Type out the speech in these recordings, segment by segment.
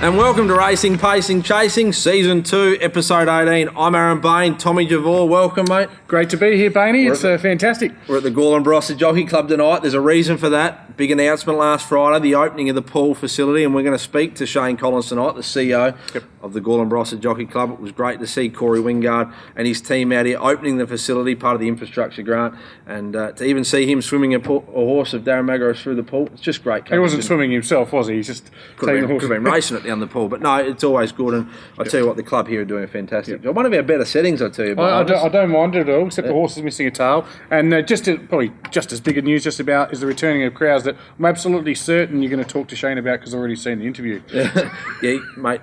And welcome to Racing, Pacing, Chasing, Season 2, Episode 18. I'm Aaron Bain, Tommy Javor. Welcome, mate. Great to be here, Bainey. It's fantastic. We're at the Gorlin Barossa Jockey Club tonight. There's a reason for that. Big announcement last Friday, the opening of the pool facility, and we're going to speak to Shane Collins tonight, the CEO of the Gorlin Barossa Jockey Club. It was great to see Corey Wingard and his team out here opening the facility, part of the infrastructure grant, and to even see him swimming a horse of Darren Magros through the pool. It's just great. He wasn't swimming himself, was he? He's just taking the horse. Could have been racing it down the pool, but no, it's always good. And I tell you what, the club here are doing a fantastic job. One of our better settings, I tell you. I don't mind it at all, except the horse is missing a tail. And probably just as big a news just about is the returning of crowds that I'm absolutely certain you're going to talk to Shane about because I've already seen the interview. Yeah, mate.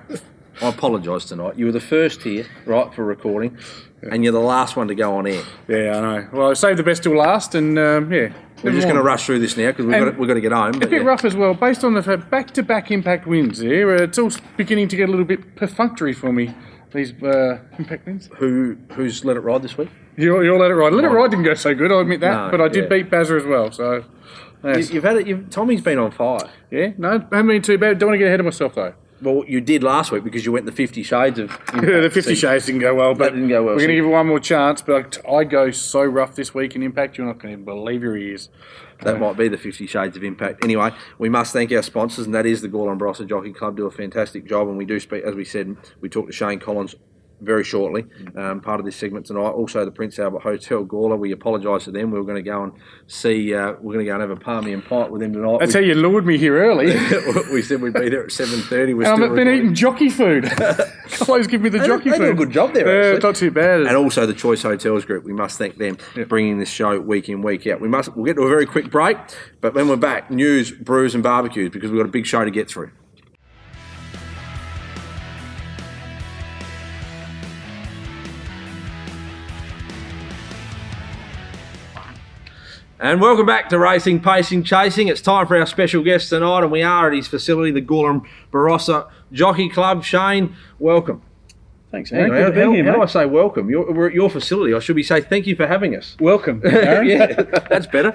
I apologise tonight. You were the first here, right, for recording, and you're the last one to go on air. Yeah, I know. Well, I saved the best till last, and We're just going to rush through this now because we've got to get home. A bit rough as well, based on the back-to-back impact wins there. It's all beginning to get a little bit perfunctory for me, these impact wins. Who's let it ride this week? You all let it ride. Let it ride didn't go so good, I admit that, but I did beat Bazza as well, so... Yes. You've had it. Tommy's been on fire. Yeah, no, haven't been too bad. Don't want to get ahead of myself though. Well, you did last week because you went the 50 Shades of Impact. The 50 Shades didn't go well, but that didn't go well. We're going to give it one more chance. But I go so rough this week in Impact, you're not going to believe your ears. That might be the 50 Shades of Impact. Anyway, we must thank our sponsors, and that is the Gorlin Barossa Jockey Club. Do a fantastic job, and we do speak, as we said, we talked to Shane Collins very shortly, part of this segment tonight. Also, the Prince Albert Hotel Gawler. We apologise to them. We were going to go and see. We're going to go and have a palmy and pint with them tonight. That's how you lured me here early. We said we'd be there at 7:30. I've been eating jockey food. Always give me the jockey food. They do a good job there. Actually. Not too bad. And also the Choice Hotels Group. We must thank them bringing this show week in, week out. We'll get to a very quick break, but when we're back, news, brews, and barbecues because we've got a big show to get through. And welcome back to Racing, Pacing, Chasing. It's time for our special guest tonight, and we are at his facility, the Gorlin Barossa Jockey Club. Shane, welcome. Thanks, Aaron. Good to be here, how do I say welcome? We're at your facility. I should be saying thank you for having us. Welcome, Aaron. Yeah, that's better.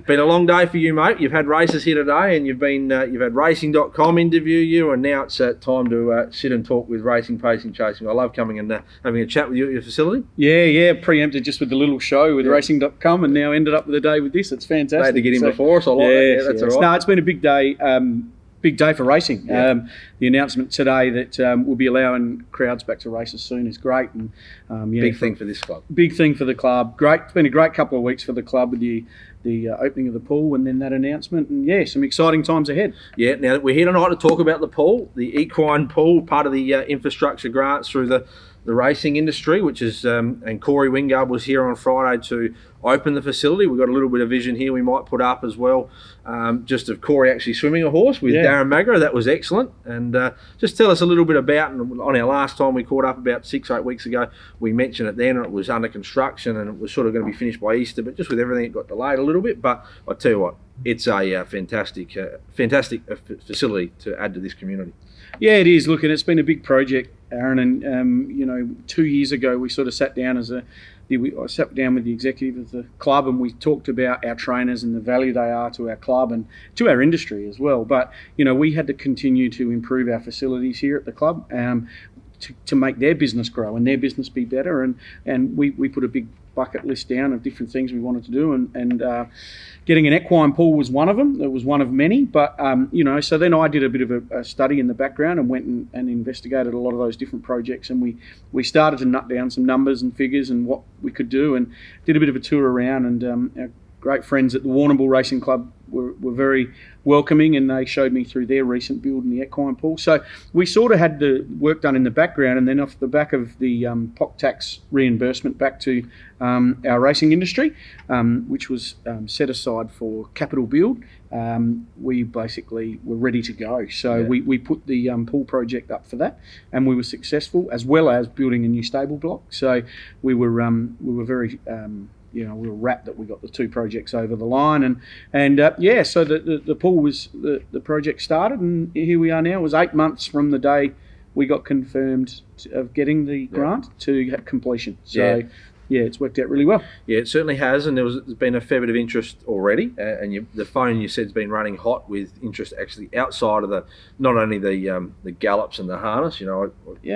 Been a long day for you, mate. You've had races here today, and you've had Racing.com interview you, and now it's time to sit and talk with Racing, Pacing, Chasing. I love coming and having a chat with you at your facility. Yeah. Preempted just with the little show with Racing.com, and now ended up with a day with this. It's fantastic. Glad to get in before us. I like that. Yeah, that's all right. No, it's been a big day. Big day for racing. The announcement today that we'll be allowing crowds back to races soon is great. And big thing for this club. Big thing for the club. Great. It's been a great couple of weeks for the club with the opening of the pool and then that announcement. And some exciting times ahead. Yeah. Now we're here tonight to talk about the pool, the equine pool, part of the infrastructure grants through the racing industry, which is and Corey Wingard was here on Friday to open the facility. We've got a little bit of vision here we might put up as well, just of Corey actually swimming a horse with Darren Magro. That was excellent. And just tell us a little bit about, and on our last time we caught up about 6 or 8 weeks ago, we mentioned it then, and it was under construction and it was sort of going to be finished by Easter, but just with everything it got delayed a little bit. But I tell you what, it's a fantastic facility to add to this community. Yeah, it is. Look, and it's been a big project, Aaron. And 2 years ago, we sort of sat down I sat down with the executive of the club, and we talked about our trainers and the value they are to our club and to our industry as well. But we had to continue to improve our facilities here at the club to make their business grow and their business be better. And we put a big bucket list down of different things we wanted to do, and getting an equine pool was one of them. It was one of many, but so then I did a bit of a study in the background and went and investigated a lot of those different projects, and we started to nut down some numbers and figures and what we could do, and did a bit of a tour around, and our great friends at the Warrnambool Racing Club were very welcoming, and they showed me through their recent build in the equine pool. So we sort of had the work done in the background, and then off the back of the POC tax reimbursement back to our racing industry, which was set aside for capital build, we basically were ready to go. So we put the pool project up for that, and we were successful, as well as building a new stable block. So we were very we were wrapped that we got the two projects over the line, so the pool was the project started, and here we are now. It was 8 months from the day we got confirmed of getting the grant to completion. So yeah, it's worked out really well. Yeah, it certainly has, and there's been a fair bit of interest already. And the phone you said has been running hot with interest actually outside of not only the gallops and the harness. I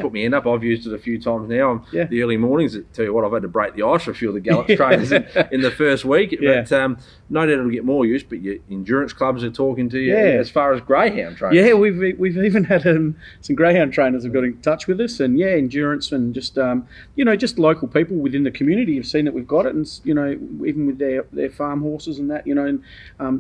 put my hand up. I've used it a few times now. The early mornings. Tell you what, I've had to break the ice for a few of the gallops trainers in the first week. Yeah. But no doubt it'll get more use. But your endurance clubs are talking to you as far as greyhound training. Yeah, we've even had some greyhound trainers have got in touch with us, and endurance and just just local people within the community have seen that we've got it, and even with their farm horses and that, and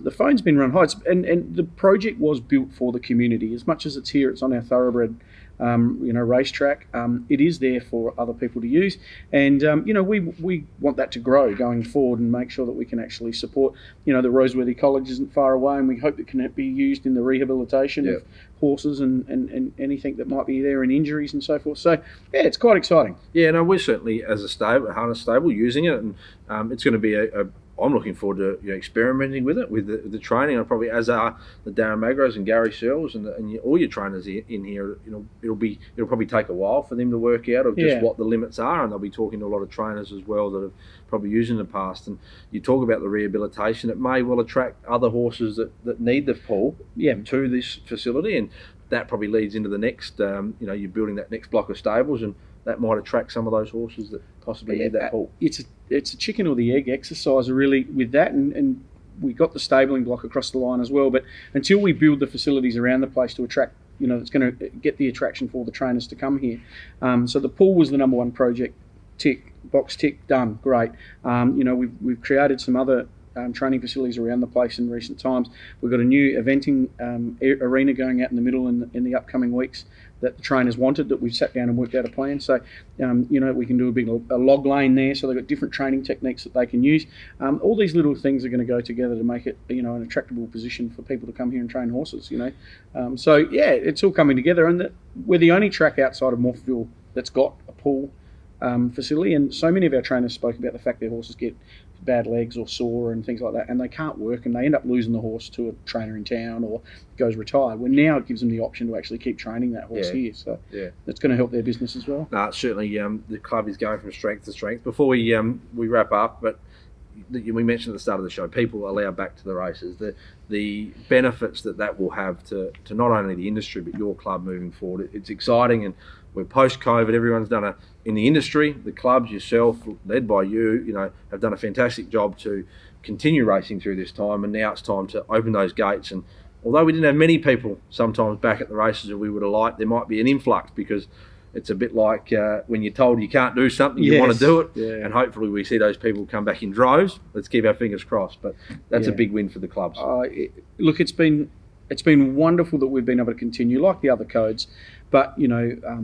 the phone's been run high. And the project was built for the community. As much as it's here, it's on our thoroughbred racetrack. It is there for other people to use, and we want that to grow going forward and make sure that we can actually support. The Roseworthy College isn't far away, and we hope it can be used in the rehabilitation of horses and anything that might be there in injuries and so forth. So it's quite exciting. Yeah, no, we're certainly as a harness stable using it, and it's going to be I'm looking forward to experimenting with it, with the training. And probably as are the Darren Magros and Gary Searles and all your trainers in here. It'll probably take a while for them to work out of just what the limits are, and they'll be talking to a lot of trainers as well that have probably used in the past. And you talk about the rehabilitation; it may well attract other horses that need the pull to this facility, and that probably leads into the next. You're building that next block of stables, and that might attract some of those horses that possibly need that pull. It's a chicken or the egg exercise really with that, and we got the stabling block across the line as well. But until we build the facilities around the place to attract, it's going to get the attraction for the trainers to come here. So the pool was the number one project. Tick, box tick, done, great. We've created some other training facilities around the place in recent times. We've got a new eventing arena going out in the middle in the upcoming weeks that the trainers wanted, that we've sat down and worked out a plan. So, we can do a log lane there, so they've got different training techniques that they can use. All these little things are going to go together to make it, an attractable position for people to come here and train horses, it's all coming together. And we're the only track outside of Morpheville that's got a pool facility, and so many of our trainers spoke about the fact their horses get bad legs or sore and things like that, and they can't work, and they end up losing the horse to a trainer in town or goes retired. Well, now it gives them the option to actually keep training that horse here, so that's going to help their business as well. No, certainly the club is going from strength to strength. Before we wrap up, but we mentioned at the start of the show, people allowed back to the races, the benefits that will have to not only the industry but your club moving forward. It's exciting, and we're post-COVID. Everyone's done in the industry, the clubs, yourself, led by you, have done a fantastic job to continue racing through this time, and now it's time to open those gates. And although we didn't have many people sometimes back at the races that we would have liked, there might be an influx, because it's a bit like when you're told you can't do something, you want to do it, and hopefully we see those people come back in droves. Let's keep our fingers crossed, but that's a big win for the clubs. Look, it's been wonderful that we've been able to continue like the other codes, but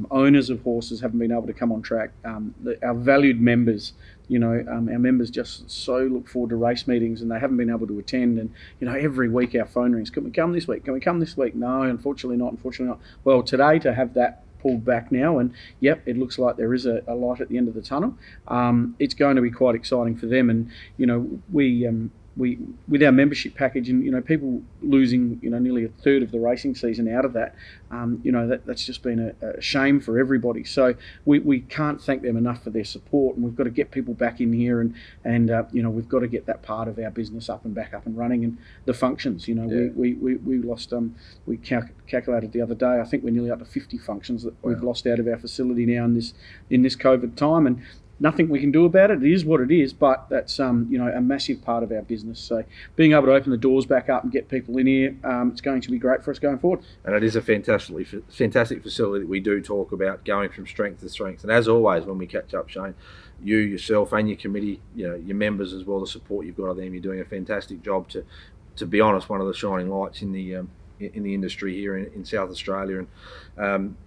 owners of horses haven't been able to come on track. Our valued members, our members just so look forward to race meetings, and they haven't been able to attend. And every week our phone rings, can we come this week? Can we come this week? No, unfortunately not. Well, today to have that pulled back now, and it looks like there is a light at the end of the tunnel. It's going to be quite exciting for them, and we with our membership package, and people losing nearly a third of the racing season out of that, that's just been a shame for everybody. So we can't thank them enough for their support, and we've got to get people back in here, and we've got to get that part of our business up and running, and the functions. We lost we calculated the other day, I think we're nearly up to 50 functions that we've lost out of our facility now in this COVID time, and nothing we can do about it. It is what it is, but that's a massive part of our business. So being able to open the doors back up and get people in here, it's going to be great for us going forward. And it is a fantastic facility that we do talk about going from strength to strength. And as always, when we catch up, Shane, you yourself and your committee, your members as well, the support you've got of them, you're doing a fantastic job to be honest, one of the shining lights in the industry here in South Australia. And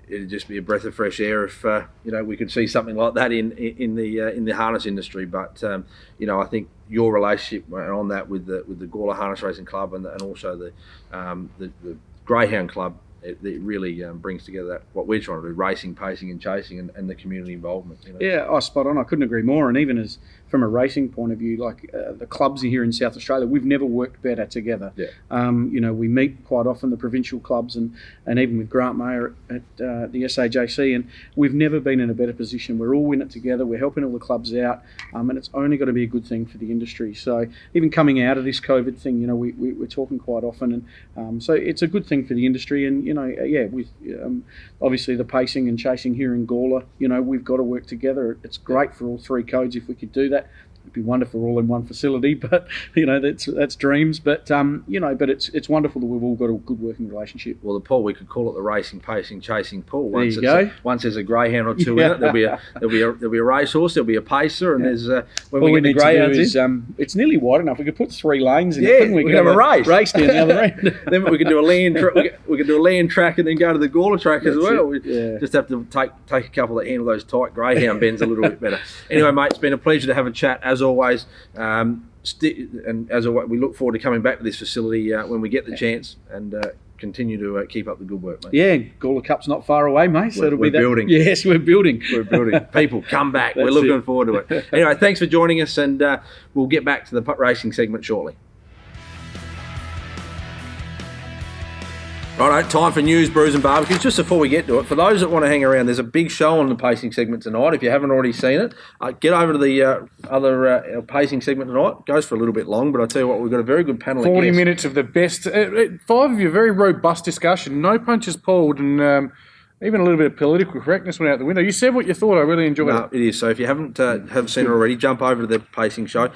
it'd just be a breath of fresh air if we could see something like that in the harness industry. But I think your relationship on that with the Gawler Harness Racing Club and also the Greyhound Club it really brings together what we're trying to do: racing, pacing, and chasing, and the community involvement. Yeah, spot on. I couldn't agree more. And even as from a racing point of view, like the clubs here in South Australia, we've never worked better together. Yeah. We meet quite often, the provincial clubs, and even with Grant Mayer at the SAJC, and we've never been in a better position. We're all in it together. We're helping all the clubs out, and it's only got to be a good thing for the industry. So even coming out of this COVID thing, we're talking quite often, and so it's a good thing for the industry. And with obviously the pacing and chasing here in Gawler, we've got to work together. It's great for all three codes if we could do that. It'd be wonderful all in one facility, but that's dreams. But but it's wonderful that we've all got a good working relationship. Well, the pool, we could call it the racing, pacing, chasing pool. Once there's a greyhound or two in it, there'll be a racehorse, there'll be a pacer, and there's when all we get the greyhounds in, it's nearly wide enough. We could put 3 lanes in it, yeah, couldn't we? we could have a race down the other end. Then we could do a land we could do a land track and then go to the Gawler track as well. We just have to take a couple that handle those tight greyhound bends a little bit better. Anyway, mate, it's been a pleasure to have a chat as always. And as always, we look forward to coming back to this facility when we get the chance, and continue to keep up the good work, mate. Yeah, Gawler Cup's not far away, mate. So it'll be that. Building. Yes, we're building. We're building. People, come back. We're looking forward to it. Anyway, thanks for joining us, and we'll get back to the racing segment shortly. Righto, time for news, brews and barbecues. Just before we get to it, for those that want to hang around, there's a big show on the pacing segment tonight. If you haven't already seen it, get over to the other pacing segment tonight. It goes for a little bit long, but I tell you what, we've got a very good panel. 40 minutes of the best. 5 of you, very robust discussion. No punches pulled, and even a little bit of political correctness went out the window. You said what you thought. I really enjoyed it. It is. So if you haven't seen it already, jump over to the pacing show.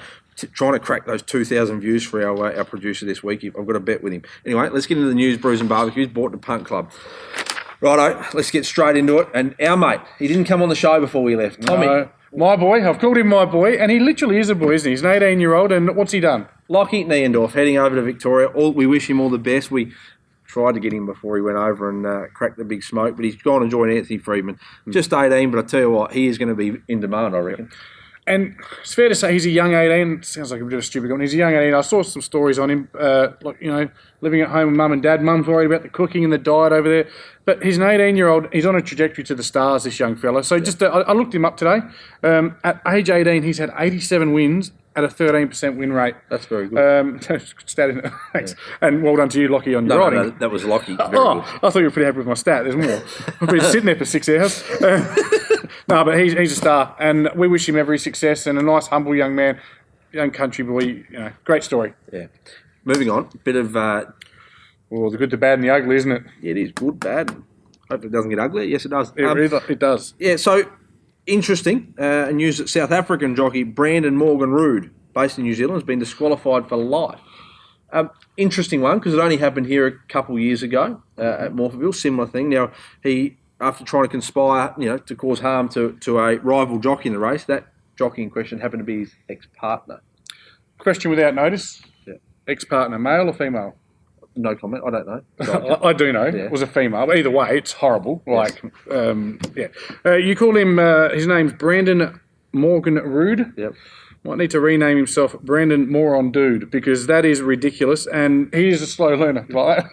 Trying to crack those 2,000 views for our producer this week. I've got a bet with him. Anyway, let's get into the news, brews and barbecues, brought to Punt Club. Righto, let's get straight into it. And our mate, he didn't come on the show before we left. Tommy. No, my boy. I've called him my boy, and he literally is a boy, isn't he? He's an 18-year-old, and what's he done? Lockie Niendorf, heading over to Victoria. We wish him all the best. We tried to get him before he went over and cracked the big smoke, but he's gone and joined Anthony Friedman. Just 18, but I tell you what, he is going to be in demand, I reckon. And it's fair to say he's a young 18. Sounds like a bit of a stupid one. He's a young 18. I saw some stories on him, living at home with mum and dad. Mum's worried about the cooking and the diet over there. But he's an 18-year-old. He's on a trajectory to the stars, this young fella. So I looked him up today. At age 18, he's had 87 wins at a 13% win rate. That's very good. Stat in it. Thanks. Yeah. And well done to you, Lockie, on your writing. No, that was Lockie. Very good. I thought you were pretty happy with my stat. There's more. I've been sitting there for 6 hours. No, but he's a star, and we wish him every success, and a nice, humble young man, young country boy. Great story. Yeah. Moving on, bit of... the good, the bad, and the ugly, isn't it? Yeah, it is. Good, bad. Hope it doesn't get ugly. Yes, it does. It does. Yeah, so... Interesting news that South African jockey Brandon Morgan Rood, based in New Zealand, has been disqualified for life. Interesting one, because it only happened here a couple of years ago at Morphettville. Similar thing. Now, he, after trying to conspire, to cause harm to a rival jockey in the race, that jockey in question happened to be his ex-partner. Question without notice. Yeah. Ex-partner, male or female? No comment. I don't know. I do know. Yeah. It was a female. But either way, it's horrible. Like, you call him, his name's Brandon Morgan Rood. Yep. Might need to rename himself Brandon Moron Dude, because that is ridiculous, and he is a slow learner. Like that.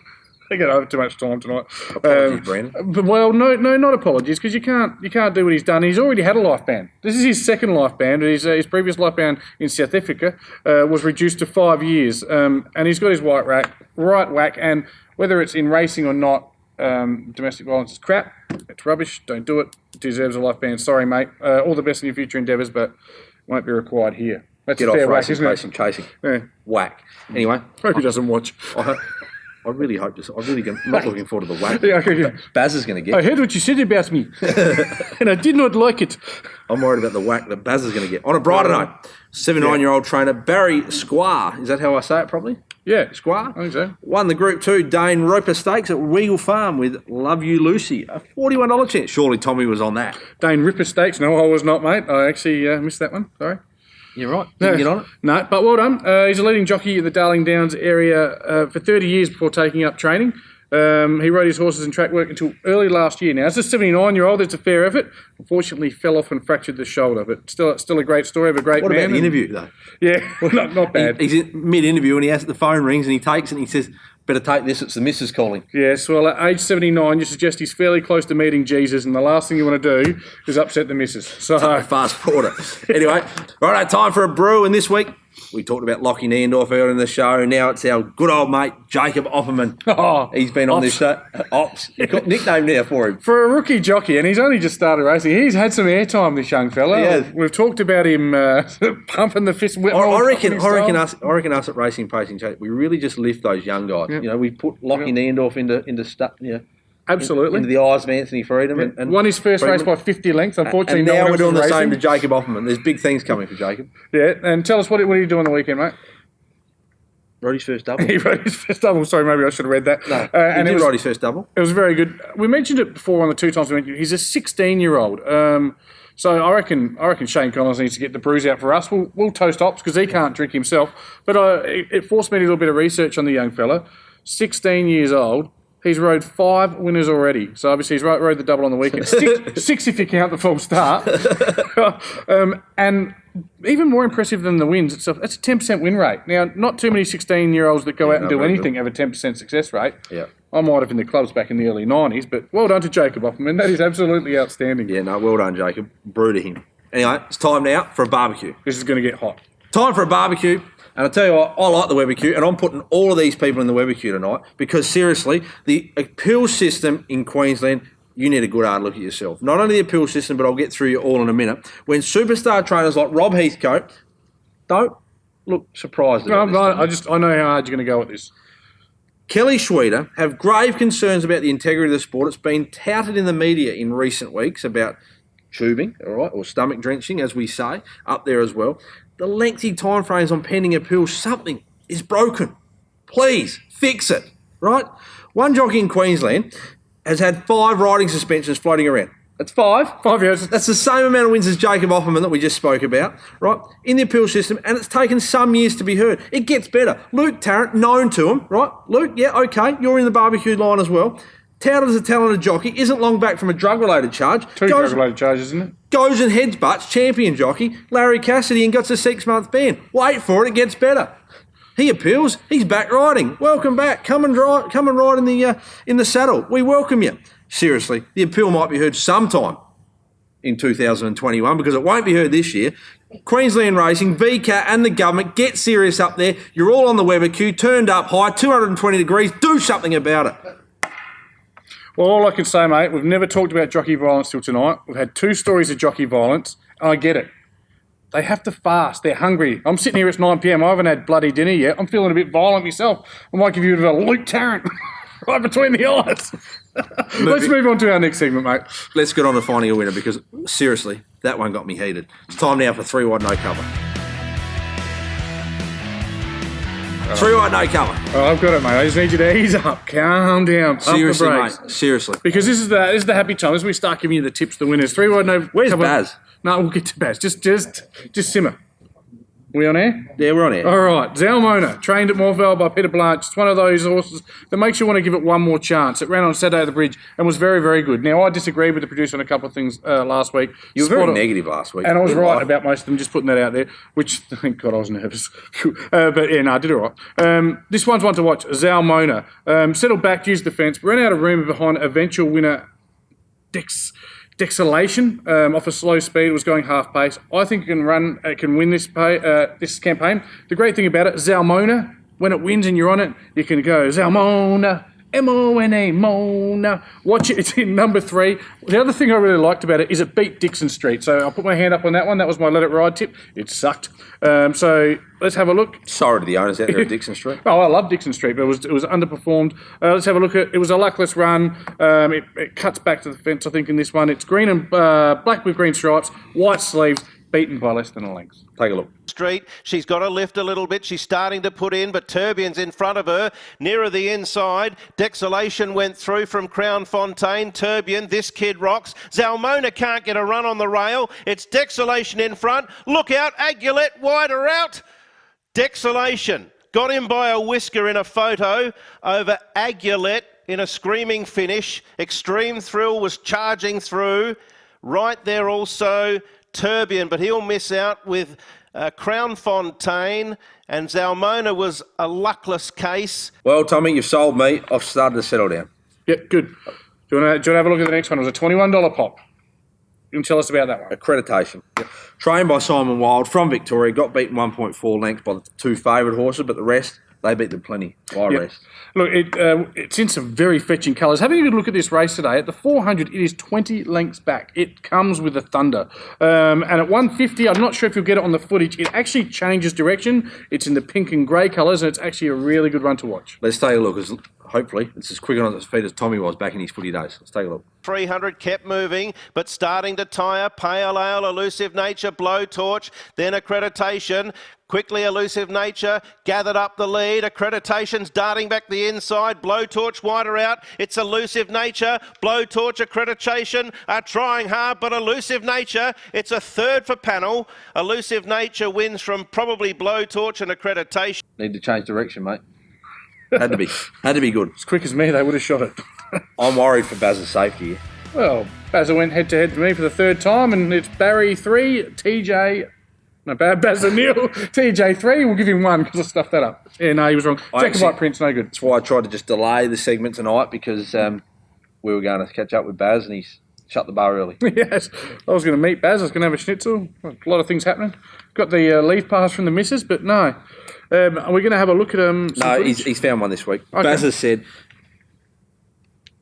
I get over too much time tonight. Apologies, Brandon. But no, not apologies, because you can't do what he's done. He's already had a life ban. This is his second life ban. His previous life ban in South Africa was reduced to 5 years, and he's got his right whack. And whether it's in racing or not, domestic violence is crap. It's rubbish. Don't do it. It deserves a life ban. Sorry, mate. All the best in your future endeavours, but won't be required here. That's Get a fair off whack, racing, isn't it? chasing. Yeah. Whack. Anyway. Hope he doesn't watch. I really hope this. I'm not looking forward to the whack. Yeah. Baz is going to get. I heard what you said about me, and I did not like it. I'm worried about the whack that Baz is going to get. On a brighter note, 79-year-old trainer Barry Squire, is that how I say it properly? Yeah. Squire? I think so. Won the Group 2 Dane Roper Stakes at Regal Farm with Love You Lucy, a $41 chance. Surely Tommy was on that. Dane Ripper Stakes. No, I was not, mate. I actually missed that one. Sorry. You're right. Didn't get on it? No, but well done. He's a leading jockey in the Darling Downs area for 30 years before taking up training. He rode his horses in track work until early last year. Now, as a 79-year-old, it's a fair effort. Unfortunately, fell off and fractured the shoulder, but still a great story of a great man. What about the interview, though? Yeah, well, not bad. He's in mid-interview and the phone rings and he takes it and he says, better take this, it's the missus calling. Yes, well, at age 79, you suggest he's fairly close to meeting Jesus, and the last thing you want to do is upset the missus. So Fast forward it. Anyway, right, time for a brew, and this week we talked about Lockie Neendorf earlier in the show. Now it's our good old mate, Jacob Opperman. Oh, he's been on this show. Ops. You've got a nickname there for him. For a rookie jockey, and he's only just started racing, he's had some airtime, this young fella. Yeah. We've talked about him pumping the fist. I reckon us at Racing Pacing, we really just lift those young guys. Yep. You know, we put Lockie Neendorf into stuff. Yeah. Absolutely. Into the eyes of Anthony Freedom. And won his first race by 50 lengths. Unfortunately, and now no one we're doing the racing. same to Jacob Opperman. There's big things coming for Jacob. Yeah, and tell us, what are you doing on the weekend, mate? Rode his first double. He rode his first double. Sorry, maybe I should have read that. No, and he did ride his first double. It was very good. We mentioned it before on the two times we mentioned it. He's a 16-year-old. So I reckon Shane Connors needs to get the brews out for us. We'll toast Ops because he can't drink himself. But it forced me to do a little bit of research on the young fella. 16 years old. He's rode 5 winners already. So obviously he's rode the double on the weekend. Six if you count the full start. And even more impressive than the wins itself, it's a 10% win rate. Now, not too many 16-year-olds that go out and do anything have a 10% success rate. Yeah. I might have in the clubs back in the early 90s, but well done to Jacob Opperman. That is absolutely outstanding. Yeah, no, well done, Jacob. Brew to him. Anyway, it's time now for a barbecue. This is going to get hot. Time for a barbecue. And I'll tell you what, I like the Weber-Q, and I'm putting all of these people in the Weber-Q tonight because, seriously, the appeal system in Queensland, you need a good hard look at yourself. Not only the appeal system, but I'll get through you all in a minute. When superstar trainers like Rob Heathcote don't look surprised about this. I know how hard you're going to go at this. Kelly Schweida have grave concerns about the integrity of the sport. It's been touted in the media in recent weeks about tubing, all right, or stomach drenching, as we say, up there as well. The lengthy timeframes on pending appeals, something is broken. Please fix it, right? One jockey in Queensland has had 5 riding suspensions floating around. That's 5. 5 years. That's the same amount of wins as Jacob Opperman that we just spoke about, right? In the appeal system, and it's taken some years to be heard. It gets better. Luke Tarrant, known to him, right? Luke, yeah, okay, you're in the barbecue line as well. Touted as a talented jockey, isn't long back from a drug-related charge. 2 drug-related charges, isn't it? Goes and headbutts champion jockey Larry Cassidy and gets a 6-month ban. Wait for it gets better. He appeals. He's back riding. Welcome back. Come and ride in the saddle. We welcome you. Seriously, the appeal might be heard sometime in 2021 because it won't be heard this year. Queensland Racing, VCAT and the government, get serious up there. You're all on the Weber-Q, turned up high, 220 degrees. Do something about it. Well, all I can say, mate, we've never talked about jockey violence till tonight. We've had 2 stories of jockey violence, and I get it. They have to fast. They're hungry. I'm sitting here, it's 9 p.m. I haven't had bloody dinner yet. I'm feeling a bit violent myself. I might give you a bit of a Luke Tarrant right between the eyes. Let's move on to our next segment, mate. Let's get on to finding a winner because, seriously, that one got me heated. It's time now for 3 wide, no cover. 3 wide, no cover. Oh, I've got it, mate. I just need you to ease up. Calm down. Seriously, mate. Seriously. Because this is the happy time. As we start giving you the tips, the winners. 3 wide, no Where's cover. Baz? No, we'll get to Baz. Just simmer. We on air? Yeah, we're on air. All right. Zalmona, trained at Morvale by Peter Blanche. It's one of those horses that makes you want to give it one more chance. It ran on Saturday at the Bridge and was very, very good. Now, I disagreed with the producer on a couple of things last week. You were very negative last week. And I was right about most of them, just putting that out there, which, thank God, I was nervous. But, yeah, no, I did all right. This one's one to watch. Zalmona. Settled back, used the fence, ran out of room behind eventual winner Dexalation off a slow speed, was going half pace. I think it can win this campaign. The great thing about it, Zalmona, when it wins and you're on it, you can go Zalmona, M-O-N-A, Mona. Watch it, it's in number 3. The other thing I really liked about it is it beat Dixon Street. So I'll put my hand up on that one. That was my Let It Ride tip. It sucked. So let's have a look. Sorry to the owners out there at Dixon Street. Oh, I love Dixon Street, but it was underperformed. Let's have a look at it. Was a luckless run. It cuts back to the fence, I think, in this one. It's green and black with green stripes, white sleeves, beaten by less than a length. Take a look. Street. She's got to lift a little bit. She's starting to put in, but Turbion's in front of her. Nearer the inside. Dexalation went through from Crown Fontaine. Turbion, this kid rocks. Zalmona can't get a run on the rail. It's Dexalation in front. Look out. Aguilette wider out. Dexalation got him by a whisker in a photo over Aguilette. in a screaming finish. Extreme Thrill was charging through. Right there also Turbian, but he'll miss out with Crown Fontaine, and Zalmona was a luckless case. Well, Tommy, you've sold me. I've started to settle down. Yep, good. Do you want to have a look at the next one? It was a $21 pop. You can tell us about that one. Accreditation. Yep. Trained by Simon Wild from Victoria, got beaten 1.4 lengths by the two favourite horses, but the rest, they beat them plenty by rest. Look, it's in some very fetching colours. Having a good look at this race today, at the 400, it is 20 lengths back. It comes with a thunder. And at 150, I'm not sure if you'll get it on the footage, it actually changes direction. It's in the pink and grey colours, and it's actually a really good run to watch. Let's take a look, because hopefully it's as quick on its feet as Tommy was back in his footy days. Let's take a look. 300 kept moving, but starting to tire. Pale Ale, Elusive Nature, Blowtorch, then Accreditation. Quickly, Elusive Nature gathered up the lead. Accreditation's darting back the inside. Blowtorch wider out. It's Elusive Nature. Blowtorch, Accreditation are trying hard, but Elusive Nature, it's a third for panel. Elusive Nature wins from probably Blowtorch and Accreditation. Need to change direction, mate. Had to be good. As quick as me, they would have shot it. I'm worried for Baz's safety here. Well, Bazza went head-to-head for me for the third time, and it's Barry 3, TJ... No, Baz O'Neill, TJ 3. We'll give him 1 because I stuffed that up. Yeah, no, he was wrong. Jacobite Prince, no good. That's why I tried to just delay the segment tonight, because we were going to catch up with Baz and he's shut the bar early. Yes, I was going to meet Baz. I was going to have a schnitzel. A lot of things happening. Got the leave pass from the missus, but no. Are we going to have a look at him? No, he's found one this week. Okay. Baz has said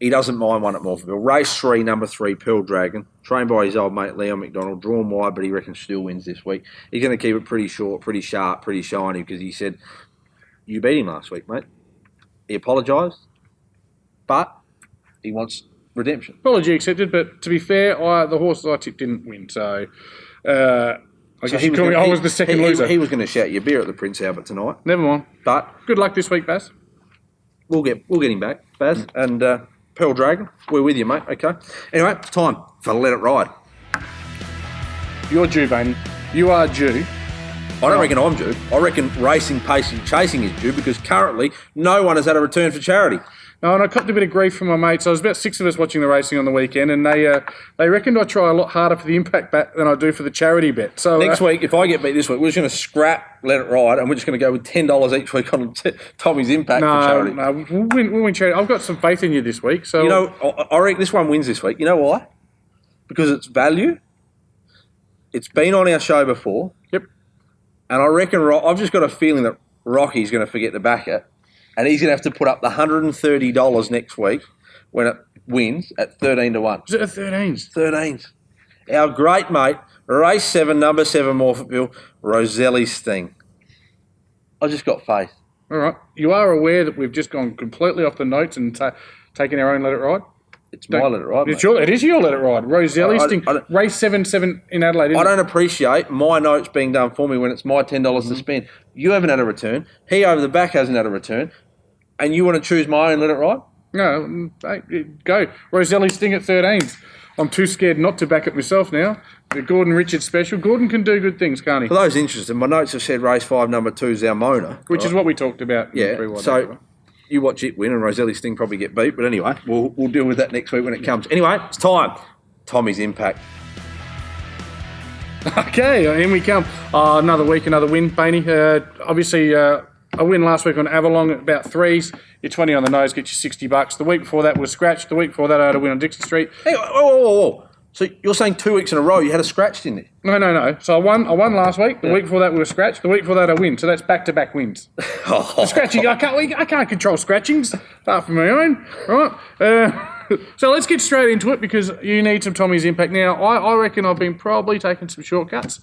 he doesn't mind one at Morpheville. Race 3, number 3, Pearl Dragon. Trained by his old mate Leon McDonald. Drawn wide, but he reckons still wins this week. He's going to keep it pretty short, pretty sharp, pretty shiny, because he said, you beat him last week, mate. He apologised, but he wants redemption. Apology accepted, but to be fair, the horses I tipped didn't win, so... I was the second loser. He was going to shout your beer at the Prince Albert tonight. Never mind. But good luck this week, Baz. We'll get him back, Baz. And Pearl Dragon, we're with you, mate. Okay. Anyway, it's time for Let It Ride. You're due, Bainey. You are due. I don't reckon I'm due. I reckon Racing, Pacing, Chasing is due, because currently no one has had a return for charity. No, and I copped a bit of grief from my mates. There was about 6 of us watching the racing on the weekend, and they reckoned I try a lot harder for the impact bet than I do for the charity bet. So next week, if I get beat this week, we're just going to scrap Let It Ride, and we're just going to go with $10 each week on Tommy's impact for charity. No, we'll win charity. I've got some faith in you this week. So you know, I reckon this one wins this week. You know why? Because it's value. It's been on our show before. Yep. And I reckon I've just got a feeling that Rocky's going to forget to back it. And he's going to have to put up the $130 next week when it wins at 13-1. Is it a 13s? 13s. Our great mate, race 7, number 7, Morpheville, Roselli Sting. I just got faith. All right. You are aware that we've just gone completely off the notes and taken our own Let It Ride? It's my Let It Ride, mate. It is your Let It Ride. Roselli Sting. Race 7 in Adelaide, isn't I don't appreciate my notes being done for me when it's my $10 to spend. You haven't had a return. He over the back hasn't had a return. And you want to choose my own Let It Ride? No, go. Roselli Sting at 13s. I'm too scared not to back it myself now. The Gordon Richards special. Gordon can do good things, can't he? For those interested, my notes have said race 5, number 2, Zalmona. Which is what we talked about. Yeah, so you watch it win and Roselli Sting probably get beat. But anyway, we'll deal with that next week when it comes. Anyway, it's time. Tommy's impact. Okay, in we come. Another week, another win, Bainey. Obviously... a win last week on Avalon at about 3s. You're 20 on the nose, get you $60. The week before that was scratched. The week before that I had a win on Dixon Street. Hey, whoa. So you're saying 2 weeks in a row you had a scratch, didn't you? No. So I won last week. The week before that we were scratched. The week before that I win. So that's back-to-back wins. The scratching, I can't control scratchings apart from my own. Right? So let's get straight into it because you need some Tommy's impact. Now, I reckon I've been probably taking some shortcuts.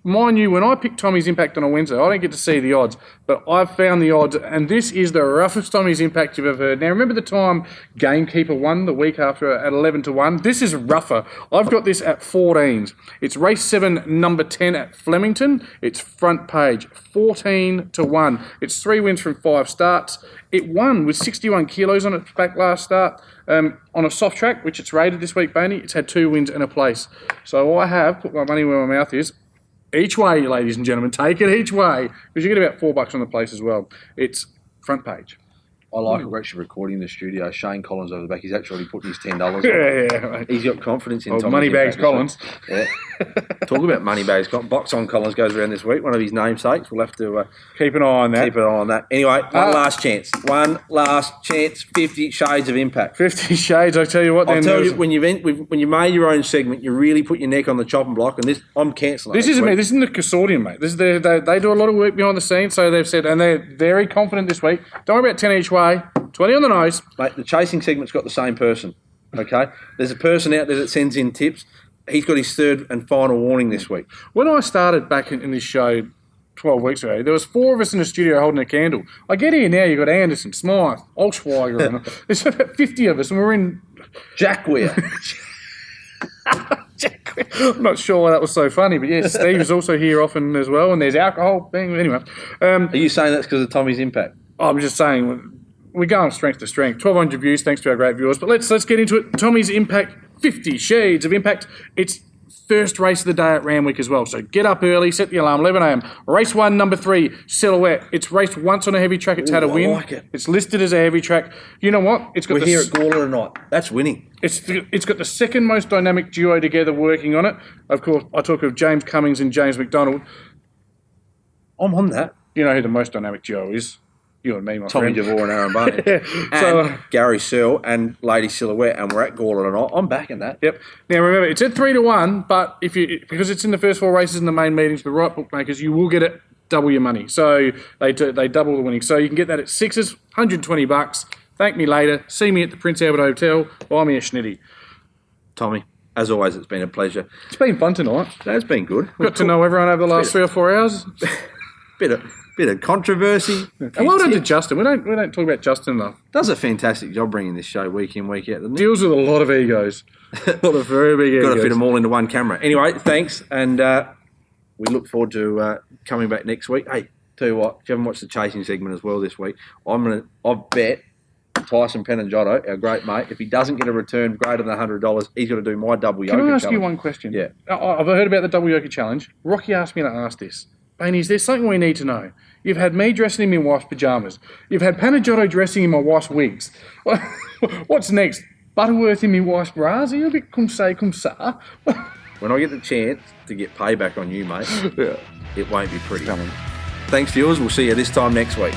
Mind you, when I pick Tommy's impact on a Wednesday, I don't get to see the odds, but I've found the odds, and this is the roughest Tommy's impact you've ever heard. Now, remember the time Gamekeeper won the week after at 11-1? This is rougher. I've got this at 14s. It's race 7, number 10 at Flemington. It's front page, 14-1. It's 3 wins from 5 starts. It won with 61 kilos on its back last start. On a soft track, which it's rated this week, Bainey, it's had 2 wins and a place. So I have put my money where my mouth is. Each way, ladies and gentlemen, take it each way. Because you get about $4 on the place as well. It's front page. I like it. We're actually recording in the studio. Shane Collins over the back. He's actually putting his $10 Yeah, mate. He's got confidence in Oh, Tommy's Moneybags impact. Collins. Yeah. Talk about Moneybags. Box on Collins goes around this week. One of his namesakes. We'll have to Keep an eye on that. keep an eye on that. Anyway, one last chance. 50 Shades of Impact. 50 Shades, I tell you what. I'll tell you, when you made your own segment, you really put your neck on the chopping block, and I'm cancelling. This isn't me. This isn't the consortium, mate. This is they do a lot of work behind the scenes, so they've said, and they're very confident this week. Don't worry about 10 each way, 20 on the nose. Mate, the chasing segment's got the same person, okay? There's a person out there that sends in tips. He's got his third and final warning this week. When I started back in this show 12 weeks ago, there was 4 of us in the studio holding a candle. I get here now, you've got Anderson, Smythe, Olschweiger, and there's about 50 of us, and we're in... Jack Weir. I'm not sure why that was so funny, but yeah, Steve is also here often as well, and there's alcohol. Anyway. Are you saying that's because of Tommy's impact? I'm just saying, we're going strength to strength. 1,200 views, thanks to our great viewers. But let's get into it. Tommy's Impact, 50 Shades of Impact. It's first race of the day at Randwick as well. So get up early, set the alarm, 11 a.m. Race 1, number 3, Silhouette. It's raced once on a heavy track. It's had a win. I like it. It's listed as a heavy track. You know what? We're here at Gawler tonight. That's winning. It's got the second most dynamic duo together working on it. Of course, I talk of James Cummings and James McDonald. I'm on that. You know who the most dynamic duo is? You and me, my Tommy friend. DeVore and Aaron Barney. And Gary Searle and Lady Silhouette, and we're at Gawler tonight. I'm backing that. Yep. Now remember, it's at 3-1, but because it's in the first 4 races in the main meetings, the right bookmakers, you will get it double your money. So they double the winning. So you can get that at 6s, $120. Thank me later. See me at the Prince Albert Hotel. Buy me a schnitty. Tommy, as always, it's been a pleasure. It's been fun tonight. That's been good. Got to know everyone over the last 3 or 4 hours. Bit of controversy. And well done to Justin. We don't talk about Justin enough. Does a fantastic job bringing this show week in, week out, doesn't he? Deals with a lot of egos. A lot of very big egos. Got to fit them all into one camera. Anyway, thanks, and we look forward to coming back next week. Hey, tell you what, if you haven't watched the chasing segment as well this week, I've bet Tyson Penangiotto, our great mate, if he doesn't get a return greater than $100, he's got to do my double yoga challenge. Can I ask challenge. you one question? Yeah. I've heard about the double yoga challenge. Rocky asked me to ask this. Bainey, is there something we need to know? You've had me dressing in my wife's pyjamas. You've had Panagotto dressing in my wife's wigs. What's next? Butterworth in my wife's bras? Are you a bit cum sa? When I get the chance to get payback on you, mate, Yeah. it won't be pretty. Thanks, viewers. We'll see you this time next week.